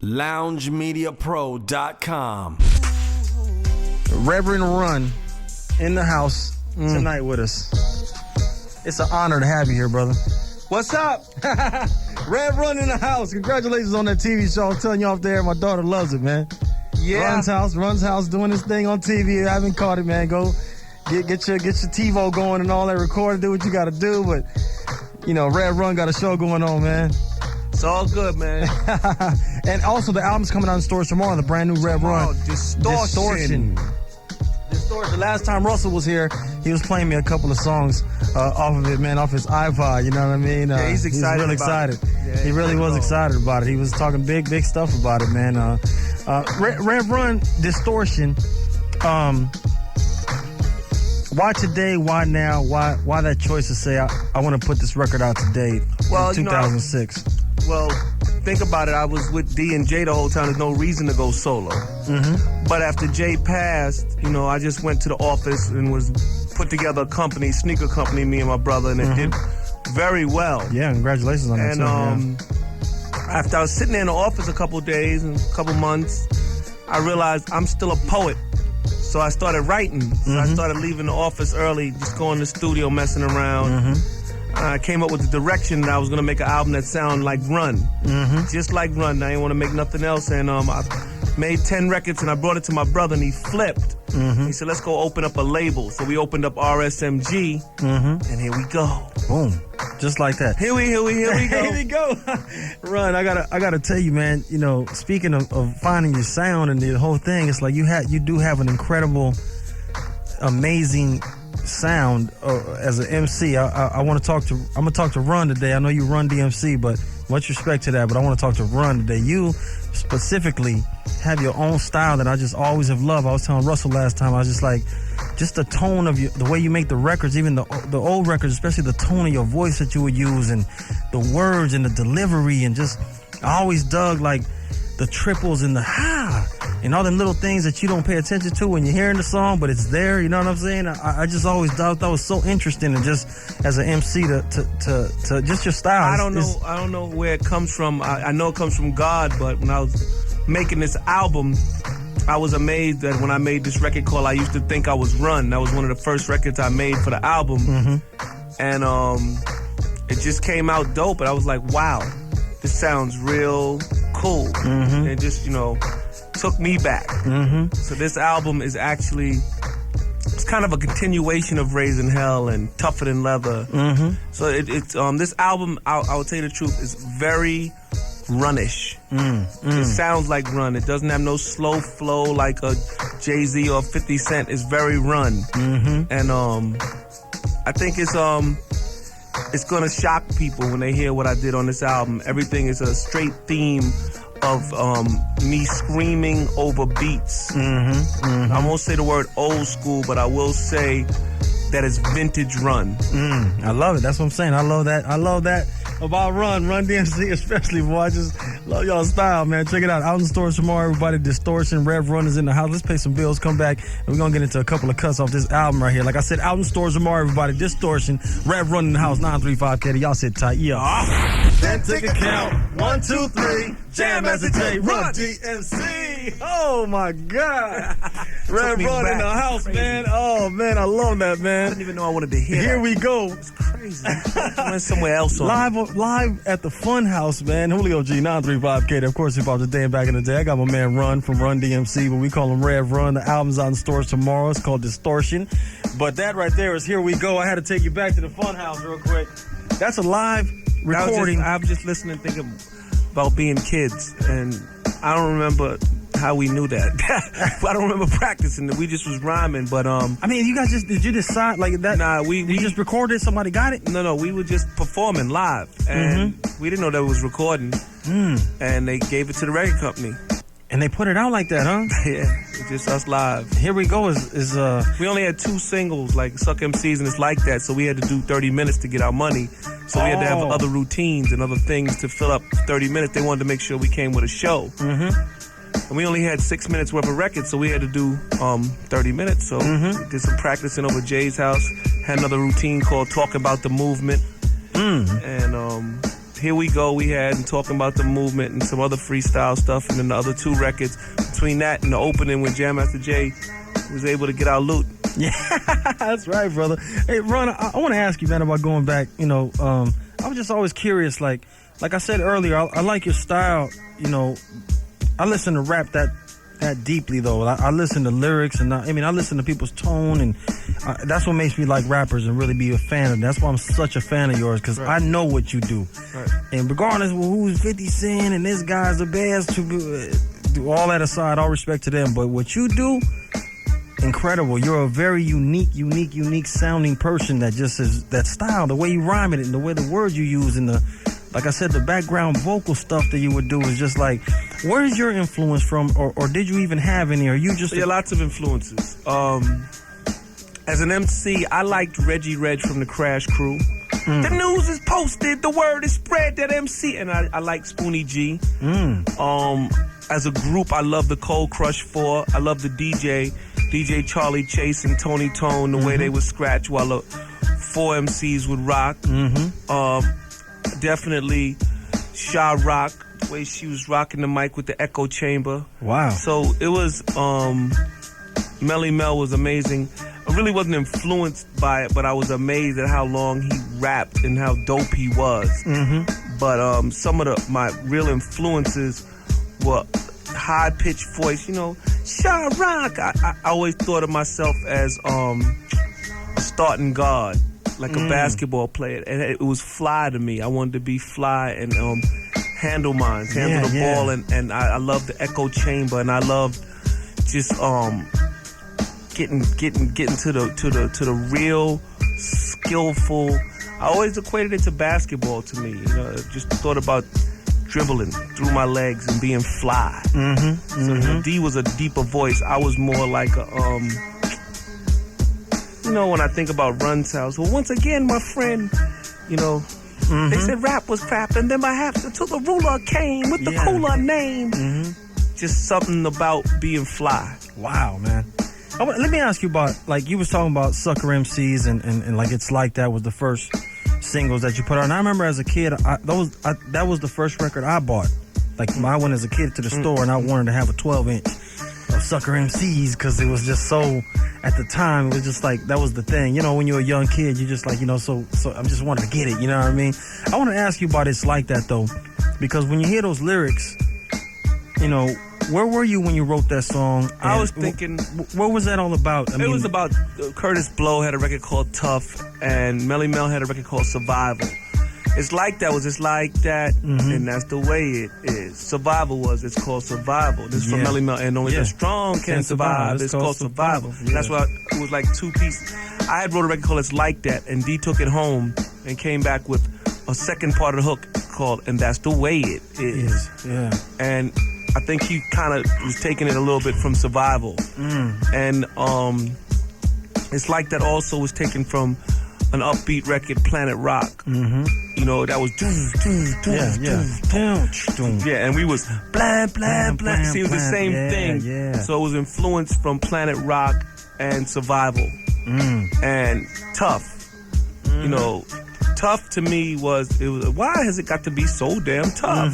LoungeMediaPro.com. Reverend Run in the house tonight with us. It's an honor to have you here, brother. What's up? Rev Run in the house. Congratulations on that TV show. I'm telling you off there, my daughter loves it, man. Yeah. Run's house doing this thing on TV. I haven't caught it, man. Go get your TiVo going and all that, record, do what you got to do. But, you know, Rev Run got a show going on, man. It's all good, man. And also, the album's coming out in stores tomorrow, the brand new Rev Run. Distortion. The last time Russell was here, he was playing me a couple of songs off of it, man, off his iPod, you know what I mean? Yeah, he's excited. He was really excited. He really was excited about it. He was talking big stuff about it, man. Rev Run, Distortion. Why today? Why now? Why that choice to say, I want to put this record out today in 2006? Well, think about it. I was with D and J the whole time. There's no reason to go solo. Mm-hmm. But after Jay passed, you know, I just went to the office and was put together a company, sneaker company, me and my brother, and it did very well. Yeah, congratulations on that. And after I was sitting there in the office a couple days and a couple months, I realized I'm still a poet. So I started writing. So I started leaving the office early, just going to the studio, messing around. I came up with the direction that I was going to make an album that sounded like Run. Just like Run. I didn't want to make nothing else. And I made 10 records and I brought it to my brother and he flipped. He said, let's go open up a label. So we opened up RSMG and here we go. Boom. Just like that. Here we go. Here we go. Run, I gotta tell you, man, you know, speaking of finding your sound and the whole thing, it's like you do have an incredible, amazing sound as an MC. I'm gonna talk to Run today. I know you run D.M.C, but much respect to that, but I want to talk to Run today. You specifically have your own style that I just always have loved. I was telling Russell last time, I was just like, just the tone of the way you make the records, even the old records, especially the tone of your voice that you would use and the words and the delivery, and just I always dug like the triples and the ha and all the little things that you don't pay attention to when you're hearing the song, but it's there. You know what I'm saying? I just always thought that was so interesting, and just as an MC to just your style. I don't know where it comes from. I know it comes from God, but when I was making this album, I was amazed that when I made this record called I Used to Think I Was Run, that was one of the first records I made for the album. And it just came out dope, and I was like, wow, this sounds real cool. And it just, you know, took me back. So this album is actually, it's kind of a continuation of Raising Hell and Tougher Than Leather. So it's this album, I'll tell you the truth, is very Runish. It sounds like Run. It doesn't have no slow flow like a Jay-Z or 50 Cent. It's very Run. And I think it's gonna shock people when they hear what I did on this album. Everything is a straight theme of me screaming over beats. I won't say the word old school, but I will say that it's vintage Run. I love it. That's what I'm saying. I love that about Run D.M.C, especially, boy. I just love y'all's style, man. Check it out. Out in the stores tomorrow, everybody. Distortion, Rev Run is in the house. Let's pay some bills, come back, and we're gonna get into a couple of cuts off this album right here. Like I said, out in stores tomorrow, everybody. Distortion, Rev Run in the house, 935 KDAY. Y'all sit tight. Yeah. Then take a count. 1, 2, 3. Jam as a J. Run D.M.C. Oh my God. Rev me Run in back. the house, man. Oh man, I love that, I man. didn't even know I wanted to hear Here that. we go. It's crazy. I went somewhere else on Live at the Fun House, man. Julio G, 935K. Of course, hip hop today and back in the day. I got my man Run from Run D.M.C, but we call him Rev Run. The album's out in stores tomorrow. It's called Distortion. But that right there is Here We Go. I had to take you back to the Fun House real quick. That's a live recording. I was just listening, thinking about being kids, and I don't remember how we knew that. I don't remember practicing it. We just was rhyming, but I mean, you guys did you decide like that? Nah, we just recorded it, somebody got it? No, we were just performing live, and we didn't know that it was recording, and they gave it to the record company. And they put it out like that, huh? Yeah, it's just us live. Here We Go is we only had 2 singles, like Suck MCs, and it's like that, so we had to do 30 minutes to get our money. So we had to have other routines and other things to fill up 30 minutes. They wanted to make sure we came with a show. And we only had 6 minutes worth of records, so we had to do 30 minutes. So we did some practicing over Jay's house. Had another routine called Talk About the Movement. And Here We Go we had, and talking about the movement and some other freestyle stuff, and then the other 2 records. Between that and the opening when Jam Master Jay was able to get our loot. Yeah, that's right, brother. Hey, Ron, I want to ask you, man, about going back. I was just always curious. Like I said earlier, I like your style. I listen to rap that deeply, though. I listen to lyrics, and I listen to people's tone, and that's what makes me like rappers and really be a fan of them. That's why I'm such a fan of yours, because I know what you do. Right. And regardless of who's 50 Cent and this guy's the best, do all that aside, all respect to them. But what you do, incredible. You're a very unique sounding person that just is that style, the way you rhyme it and the way the words you use and like I said, the background vocal stuff that you would do is just like, where is your influence from, or did you even have any? Or you just lots of influences. As an MC, I liked Reggie Reg from the Crash Crew. The news is posted, the word is spread that MC, and I like Spoonie G. As a group, I love the Cold Crush 4. I love the DJ Charlie Chase and Tony Tone, the way they would scratch while the 4 MCs would rock. Definitely Sha Rock, the way she was rocking the mic with the echo chamber. Wow. So it was, Melly Mel was amazing. I really wasn't influenced by it, but I was amazed at how long he rapped and how dope he was. But some of my real influences were high-pitched voice, Sha Rock. I always thought of myself as a starting guard, like a basketball player, and it was fly to me. I wanted to be fly and handle the ball, and I loved the echo chamber, and I loved just getting to the real skillful. I always equated it to basketball to me. Just thought about dribbling through my legs and being fly. So D was a deeper voice. I was more like a when I think about Run's house. Well, once again, my friend, they said rap was crap, and then perhaps until the ruler came with the cooler name. Just something about being fly. Wow, man. Let me ask you about, like, you was talking about Sucker MCs and like It's Like That was the first singles that you put out. And I remember as a kid, that was the first record I bought. Like, I went as a kid to the store and I wanted to have a 12-inch of Sucker MCs because it was just so, at the time, it was just like, that was the thing. When you're a young kid, you just like, so I just wanted to get it, you know what I mean? I want to ask you about It's Like That, though, because when you hear those lyrics, where were you when you wrote that song? I was thinking... What was that all about? It was about... Curtis Blow had a record called Tough, and Melly Mel had a record called Survival. It's Like That was It's Like That, and that's the way it is. Survival was, it's called Survival. This is from Melly Mel, and only the strong can survive. It's called Survival. Yeah. That's why it was like 2 pieces. I had wrote a record called It's Like That, and D took it home and came back with a second part of the hook called And That's the Way It Is. Yeah. And I think he kind of was taking it a little bit from Survival. And It's Like That also was taken from an upbeat record, Planet Rock. That was and we was blam, blam, blam. See, it was the same thing. Yeah. So it was influenced from Planet Rock and Survival. And Tough. Tough to me was why has it got to be so damn tough?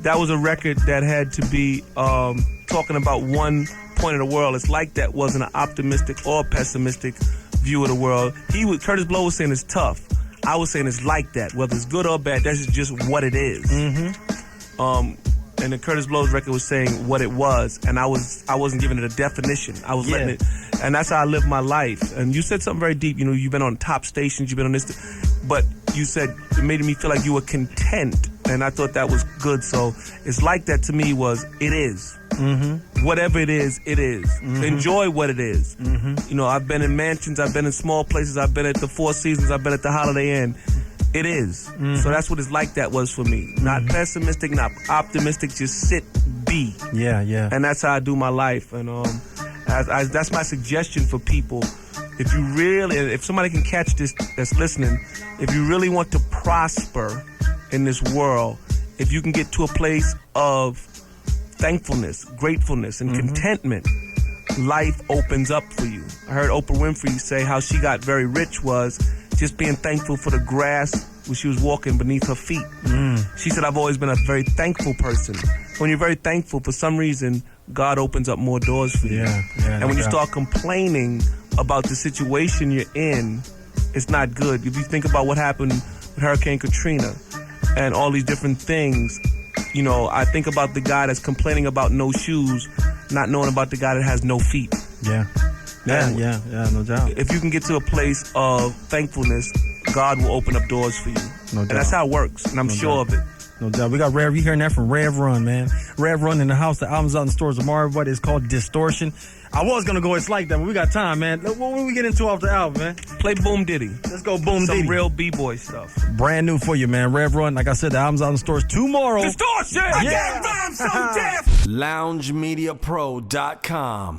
That was a record that had to be talking about one point of the world. It's Like That wasn't an optimistic or pessimistic view of the world. Curtis Blow was saying it's tough. I was saying it's like that, whether it's good or bad. That's just what it is. And then Curtis Blow's record was saying what it was, and I wasn't giving it a definition. I was letting it, and that's how I live my life. And you said something very deep. You've been on top stations, you've been on this, but you said it made me feel like you were content, and I thought that was good. So It's Like That to me was it is. Whatever it is, it is. Enjoy what it is. I've been in mansions, I've been in small places, I've been at the Four Seasons, I've been at the Holiday Inn. It is. So that's what It's Like That was for me. Not pessimistic, not optimistic, just sit, be. Yeah. And that's how I do my life. And that's my suggestion for people. If somebody can catch this that's listening, if you really want to prosper in this world, if you can get to a place of thankfulness, gratefulness, and contentment, life opens up for you. I heard Oprah Winfrey say how she got very rich was just being thankful for the grass when she was walking beneath her feet. She said, I've always been a very thankful person. When you're very thankful, for some reason, God opens up more doors for you. Yeah, and when you start complaining about the situation you're in, it's not good. If you think about what happened with Hurricane Katrina and all these different things, you know, I think about the guy that's complaining about no shoes, not knowing about the guy that has no feet. Yeah, no doubt. If you can get to a place of thankfulness, God will open up doors for you. No and doubt. that's how it works, and I'm sure of it. No doubt. We got Rev. You hearing that from Rev Run, man. Rev Run in the house. The album's out in the stores tomorrow, everybody. It's called Distortion. I was going to go It's Like That, but we got time, man. What will we get into off the album, man? Play Boom Diddy. Let's go Boom Diddy. Some real B-boy stuff. Brand new for you, man. Rev Run. Like I said, the album's out in the stores tomorrow. Distortion! Yeah. I got rhymes so deaf! LoungeMediaPro.com